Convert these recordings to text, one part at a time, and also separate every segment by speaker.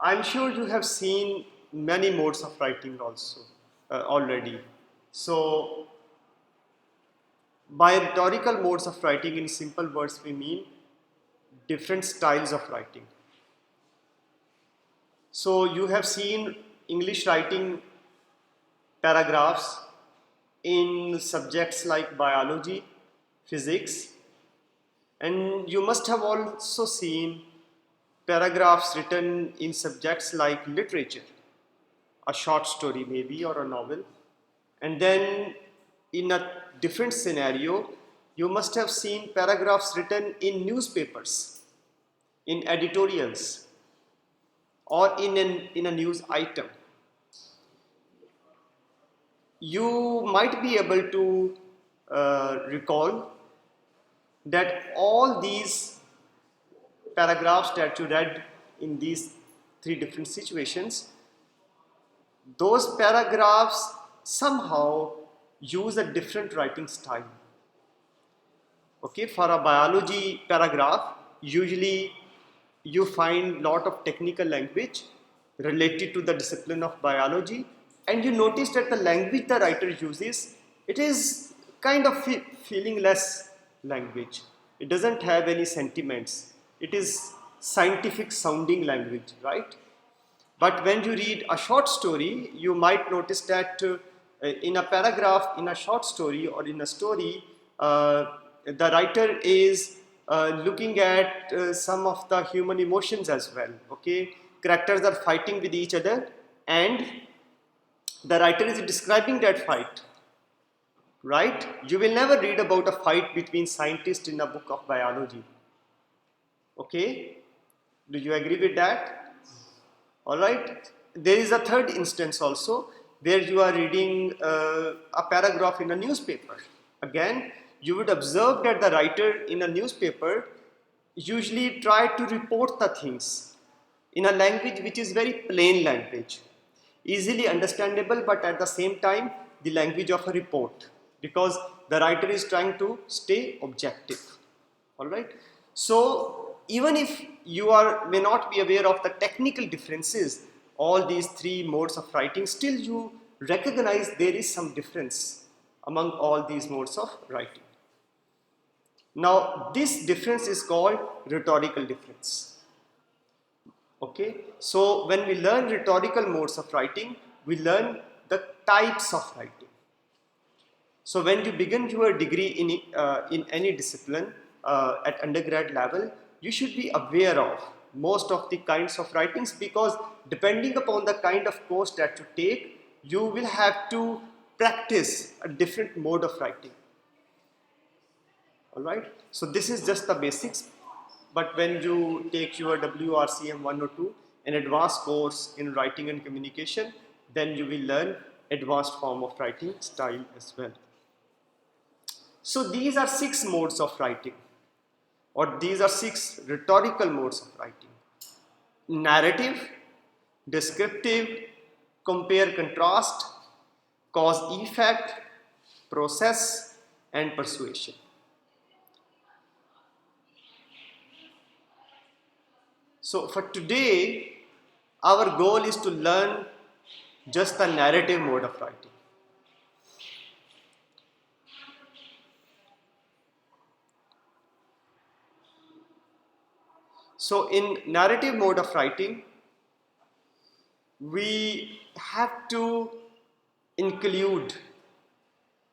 Speaker 1: I'm sure you have seen many modes of writing also already. So, by rhetorical modes of writing, in simple words, we mean different styles of writing. So, you have seen English writing paragraphs in subjects like biology, physics, and you must have also seen paragraphs written in subjects like literature, a short story maybe or a novel. And then in a different scenario, you must have seen paragraphs written in newspapers, in editorials, or in a news item. You might be able to recall that all these paragraphs that you read in these three different situations, those paragraphs somehow use a different writing style. Okay, for a biology paragraph, usually you find lot of technical language related to the discipline of biology, and you notice that the language the writer uses, it is kind of feelingless language. It doesn't have any sentiments. It is scientific sounding language, right? But when you read a short story, you might notice that in a paragraph, in a short story or in a story, the writer is looking at some of the human emotions as well. Okay, characters are fighting with each other, and the writer is describing that fight. Right? You will never read about a fight between scientists in a book of biology. Okay? Do you agree with that? Alright, there is a third instance also where you are reading a paragraph in a newspaper. Again, you would observe that the writer in a newspaper usually try to report the things in a language which is very plain language, easily understandable, but at the same time the language of a report, because the writer is trying to stay objective. All right, so even if you are may not be aware of the technical differences, all these three modes of writing, still you recognize there is some difference among all these modes of writing. Now this difference is called rhetorical difference. Okay, so when we learn rhetorical modes of writing, we learn the types of writing. So when you begin your degree in any discipline at undergrad level, you should be aware of most of the kinds of writings, because depending upon the kind of course that you take, you will have to practice a different mode of writing. All right. So this is just the basics. But when you take your WRCM 102, an advanced course in writing and communication, then you will learn advanced form of writing style as well. So these are six modes of writing, or these are six rhetorical modes of writing: narrative, descriptive, compare contrast, cause effect, process, and persuasion. So for today, our goal is to learn just the narrative mode of writing. So in narrative mode of writing, we have to include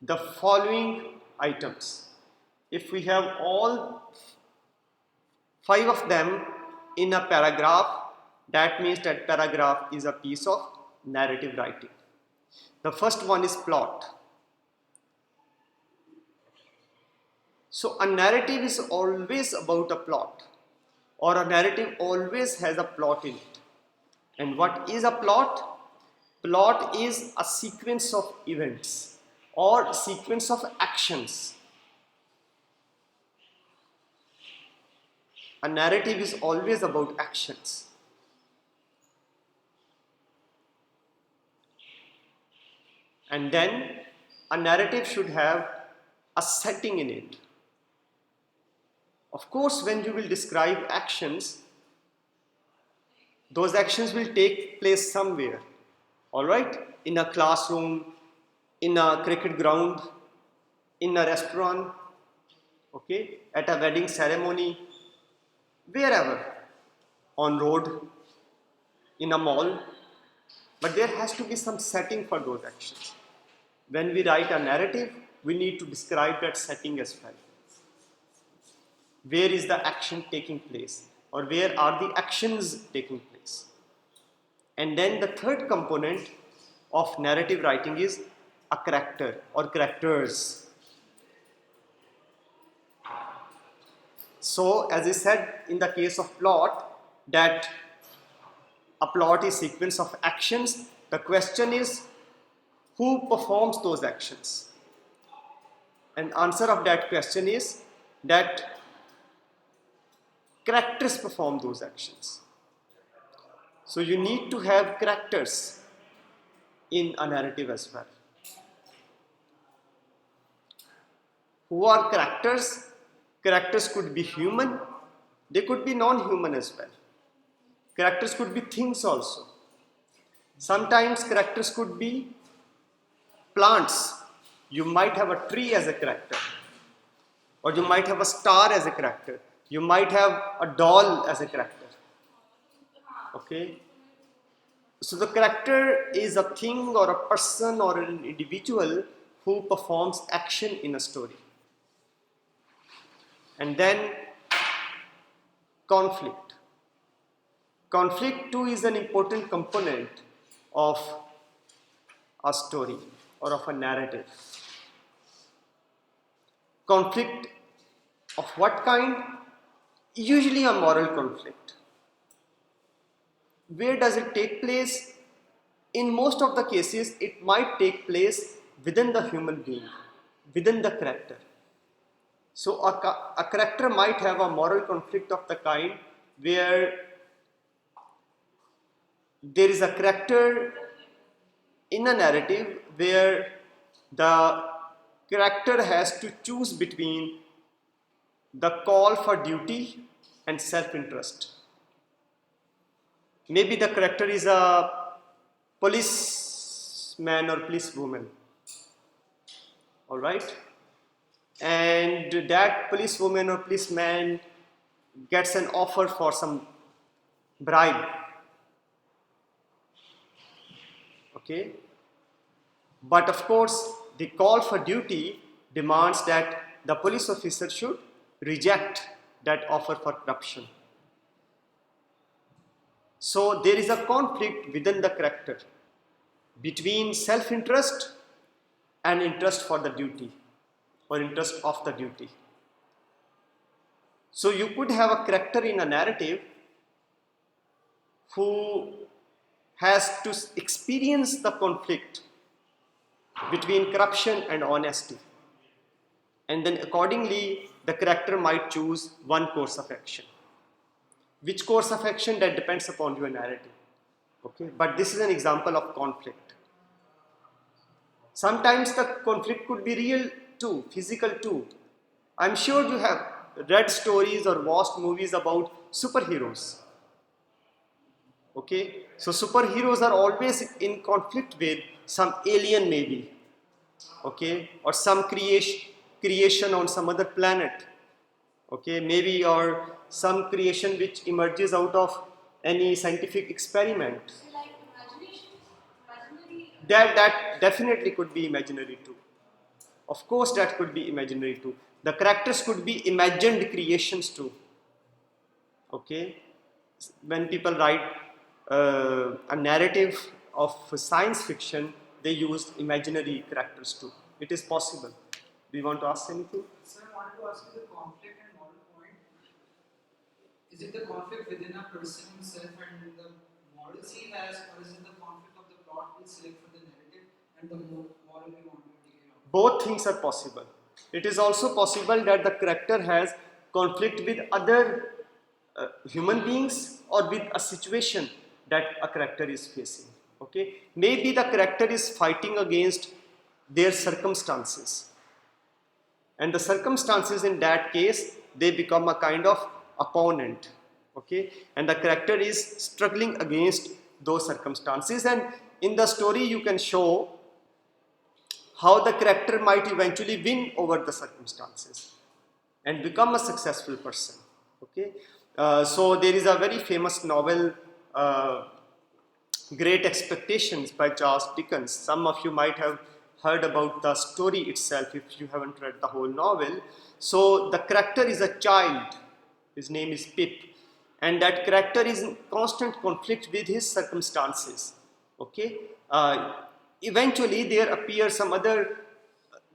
Speaker 1: the following items. If we have all five of them in a paragraph, that means that paragraph is a piece of narrative writing. The first one is plot. So a narrative is always about a plot, or a narrative always has a plot in it. And what is a plot? Plot is a sequence of events or sequence of actions. A narrative is always about actions. And then a narrative should have a setting in it. Of course, when you will describe actions, Those actions will take place somewhere, all right? In a classroom, in a cricket ground, in a restaurant, okay, at a wedding ceremony, wherever, on road, in a mall, but there has to be some setting for those actions. When we write a narrative, we need to describe that setting as well. Where is the action taking place, or where are the actions taking place? And then the third component of narrative writing is a character or characters. So, as I said in the case of plot, that a plot is sequence of actions. The question is, who performs those actions? And answer of that question is that characters perform those actions. So you need to have characters in a narrative as well. Who are characters? Characters could be human, they could be non-human as well. Characters could be things also. Sometimes characters could be plants. You might have a tree as a character, or you might have a star as a character. You might have a doll as a character. Okay? So the character is a thing or a person or an individual who performs action in a story. And then conflict. Conflict too is an important component of a story or of a narrative. Conflict of what kind? Usually a moral conflict. Where does it take place? In most of the cases, it might take place within the human being, within the character. So a character might have a moral conflict of the kind where there is a character in a narrative where the character has to choose between the call for duty and self-interest. Maybe the character is a policeman or policewoman, all right? And that policewoman or policeman gets an offer for some bribe, okay? But of course, the call for duty demands that the police officer should reject that offer for corruption. So there is a conflict within the character between self-interest and interest for the duty or interest of the duty. So you could have a character in a narrative who has to experience the conflict between corruption and honesty, and then accordingly the character might choose one course of action. Which course of action, that depends upon your narrative, okay? But this is an example of conflict. Sometimes the conflict could be real too, physical too. I'm sure you have read stories or watched movies about superheroes, okay? So superheroes are always in conflict with some alien maybe, okay, or some creation on some other planet, okay, maybe, or some creation which emerges out of any scientific experiment.
Speaker 2: So like imagination, imaginary.
Speaker 1: That definitely could be imaginary too. Of course, that could be imaginary too. The characters could be imagined creations too. Okay, when people write a narrative of science fiction, they use imaginary characters too. It is possible. Do you want to ask anything?
Speaker 3: Sir, I wanted to ask you the conflict and moral point. Is it the conflict within a person himself and the morals he has, or is it the conflict of the plot we select for the narrative and the moral we want to take care of?
Speaker 1: Both things are possible. It is also possible that the character has conflict with other human beings or with a situation that a character is facing. Okay, maybe the character is fighting against their circumstances, and the circumstances in that case, they become a kind of opponent. Okay, and the character is struggling against those circumstances, and in the story you can show how the character might eventually win over the circumstances and become a successful person. Okay, so there is a very famous novel, Great Expectations by Charles Dickens. Some of you might have heard about the story itself if you haven't read the whole novel. So the character is a child, his name is Pip, and that character is in constant conflict with his circumstances. Okay, eventually there appear some other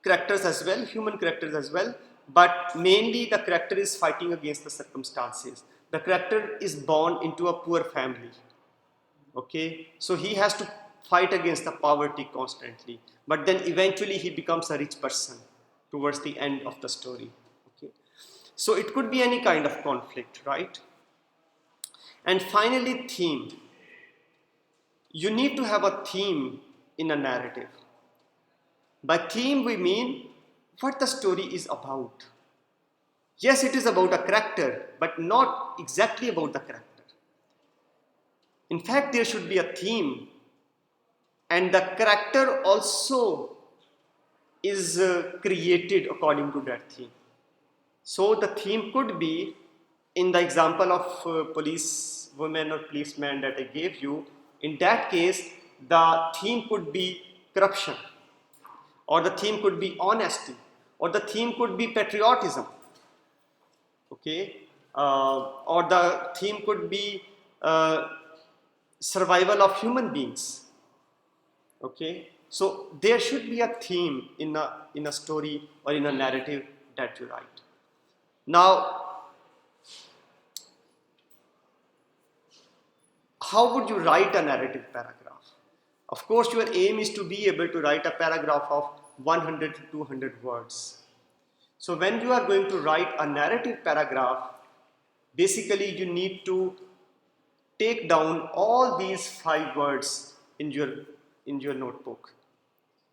Speaker 1: characters as well, human characters as well, but mainly the character is fighting against the circumstances. The character is born into a poor family. Okay, so he has to fight against the poverty constantly, but then eventually he becomes a rich person towards the end of the story. Okay, so it could be any kind of conflict, right? And finally, theme. You need to have a theme in a narrative. By theme, we mean what the story is about. Yes, it is about a character, but not exactly about the character. In fact, there should be a theme, and the character also is created according to that theme. So the theme could be, in the example of police women or policeman that I gave you, in that case, the theme could be corruption, or the theme could be honesty, or the theme could be patriotism. Okay, or the theme could be survival of human beings. Okay, so there should be a theme in a story or in a narrative that you write. Now, how would you write a narrative paragraph? Of course, your aim is to be able to write a paragraph of 100 to 200 words. So when you are going to write a narrative paragraph, basically you need to take down all these 5 words in your notebook,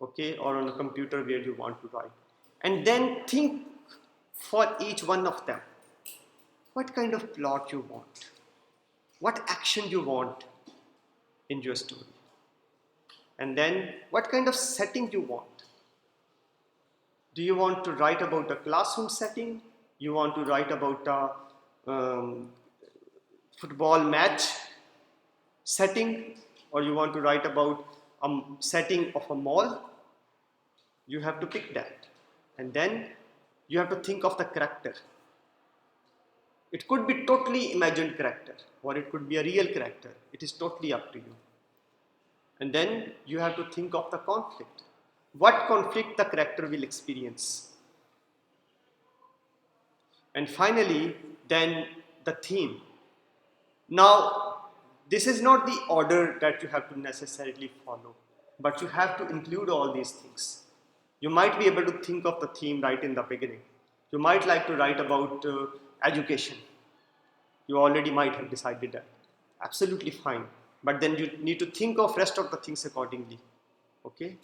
Speaker 1: okay, or on a computer where you want to write, and then think for each one of them what kind of plot you want, what action you want in your story, and then what kind of setting you want. Do you want to write about a classroom setting? You want to write about a football match setting, or you want to write about a setting of a mall? You have to pick that, and then you have to think of the character. It could be totally imagined character, or it could be a real character. It is totally up to you. And then you have to think of the conflict. What conflict the character will experience? And finally, then the theme. Now, this is not the order that you have to necessarily follow, but you have to include all these things. You might be able to think of the theme right in the beginning. You might like to write about education. You already might have decided that. Absolutely fine. But then you need to think of rest of the things accordingly. Okay?